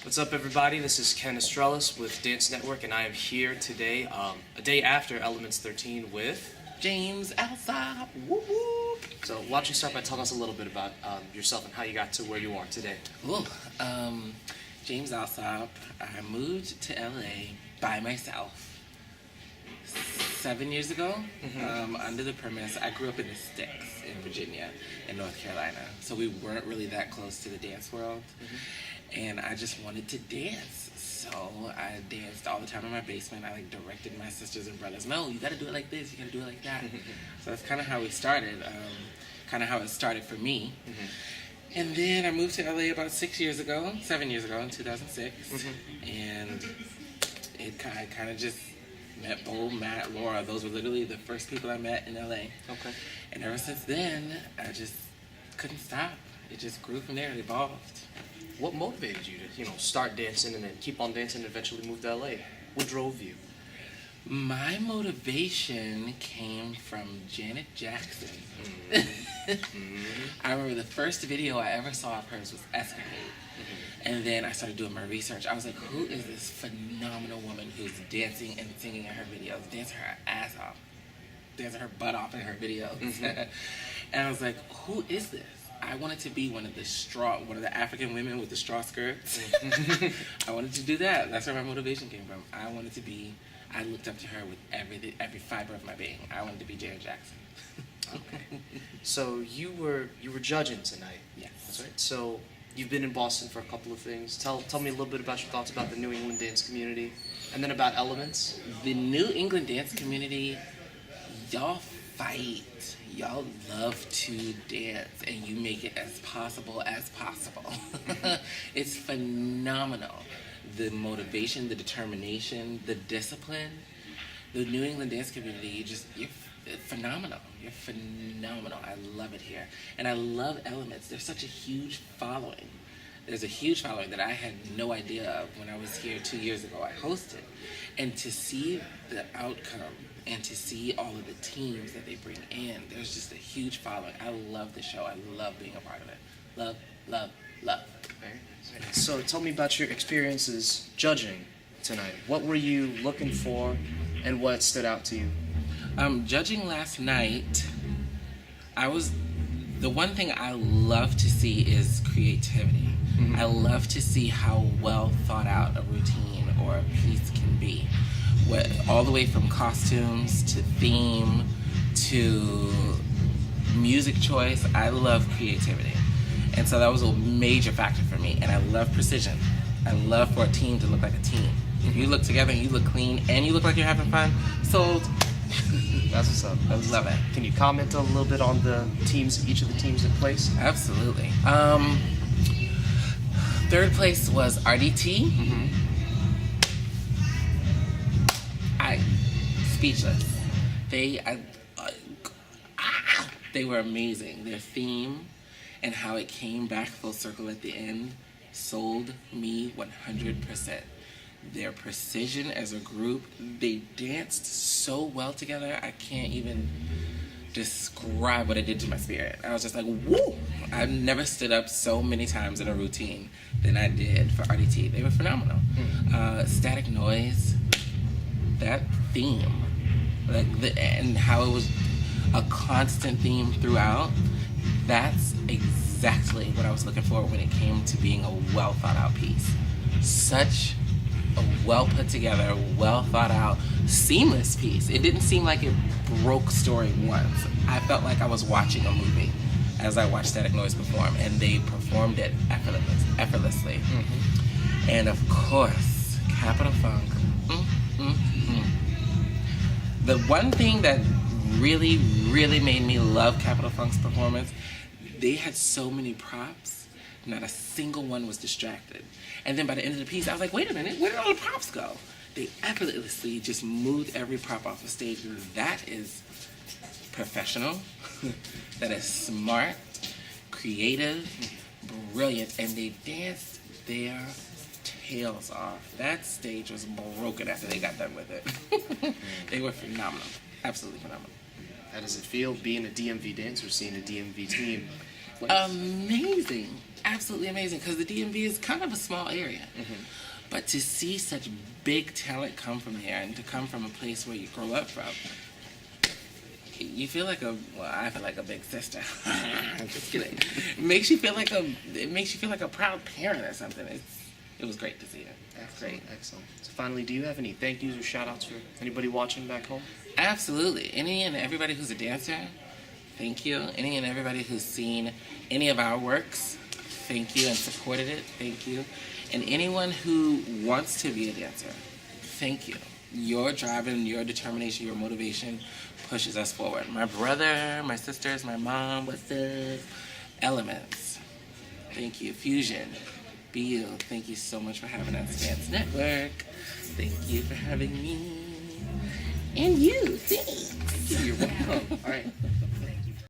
What's up, everybody? This is Ken Estrellas with Dance Network, and I am here today, a day after Elements 13 with James Alsop. Whoop whoop. So why don't you start by telling us a little bit about yourself and how you got to where you are today? Ooh, James Alsop. I moved to LA by myself 7 years ago, under the premise. I grew up in the sticks in Virginia and North Carolina, so we weren't really that close to the dance world. And I just wanted to dance, so I danced all the time in my basement. I directed my sisters and brothers. No, you got to do it like this. You got to do it like that. So that's kind of how we started. Kind of how it started for me. And then I moved to LA about 7 years ago, in 2006. And I kind of just met Bo, Matt, Laura. Those were literally the first people I met in LA. Okay. And ever since then, I just couldn't stop. It just grew from there. It evolved. What motivated you to, start dancing and then keep on dancing and eventually move to LA? What drove you? My motivation came from Janet Jackson. I remember the first video I ever saw of hers was Escapade. And then I started doing my research. I was like, who is this phenomenal woman who's dancing and singing in her videos, dancing her ass off, dancing her butt off in her videos? And I was like, who is this? I wanted to be one of the African women with the straw skirts. I wanted to do that. That's where my motivation came from. I looked up to her with every fiber of my being. I wanted to be Janet Jackson. Okay. So you were judging tonight. Yes. That's right. So you've been in Boston for a couple of things. Tell me a little bit about your thoughts about the New England dance community, and then about Elements. The New England dance community, y'all fight. Y'all love to dance, and you make it as possible as possible. It's phenomenal. The motivation, the determination, the discipline. The New England dance community, you're phenomenal. You're phenomenal. I love it here. And I love Elements. There's such a huge following. There's a huge following that I had no idea of when I was here 2 years ago. I hosted. And to see the outcome and to see all of the teams that they bring in, there's just a huge following. I love the show. I love being a part of it. Love, love, love. Very nice. So tell me about your experiences judging tonight. What were you looking for, and what stood out to you? Judging last night, the one thing I love to see is creativity. I love to see how well thought out a routine or a piece can be. All the way from costumes to theme to music choice. I love creativity. And so that was a major factor for me. And I love precision. I love for a team to look like a team. If you look together and you look clean and you look like you're having fun, sold. That's what's up. I love it. Can you comment a little bit on the teams, each of the teams in place? Absolutely. Third place was RDT. Speechless. They were amazing. Their theme and how it came back full circle at the end sold me 100%. Their precision as a group, they danced so well together, I can't even describe what it did to my spirit. I was just like, woo! I've never stood up so many times in a routine than I did for RDT. They were phenomenal. Static Noise, that theme, and how it was a constant theme throughout, that's exactly what I was looking for when it came to being a well thought out piece. Such a well put together, well thought out, seamless piece. It didn't seem like it broke story once. I felt like I was watching a movie as I watched Static Noise perform, and they performed it effortlessly. And of course, Capital Funk. The one thing that really, really made me love Capital Funk's performance, they had so many props, not a single one was distracted. And then by the end of the piece, I was like, wait a minute, where did all the props go? They effortlessly just moved every prop off the stage. That is professional, that is smart, creative, brilliant, and they danced their tails off. That stage was broken after they got done with it. They were phenomenal, absolutely phenomenal. How does it feel being a DMV dancer, seeing a DMV team place? Amazing. Absolutely amazing. Because the DMV is kind of a small area. But to see such big talent come from here and to come from a place where you grow up from, you feel like I feel like a big sister. I'm just kidding. It makes you feel like a proud parent or something. It was great to see it. Excellent, excellent. So finally, do you have any thank yous or shout outs for anybody watching back home? Absolutely. Any and everybody who's a dancer, thank you. Any and everybody who's seen any of our works, thank you, and supported it, thank you. And anyone who wants to be a dancer, thank you. Your drive and your determination, your motivation pushes us forward. My brother, my sisters, my mom, what's this? Elements, thank you. Fusion, BU, thank you so much for having us. Dance Network, thank you for having me. And you, thanks. You're welcome. All right.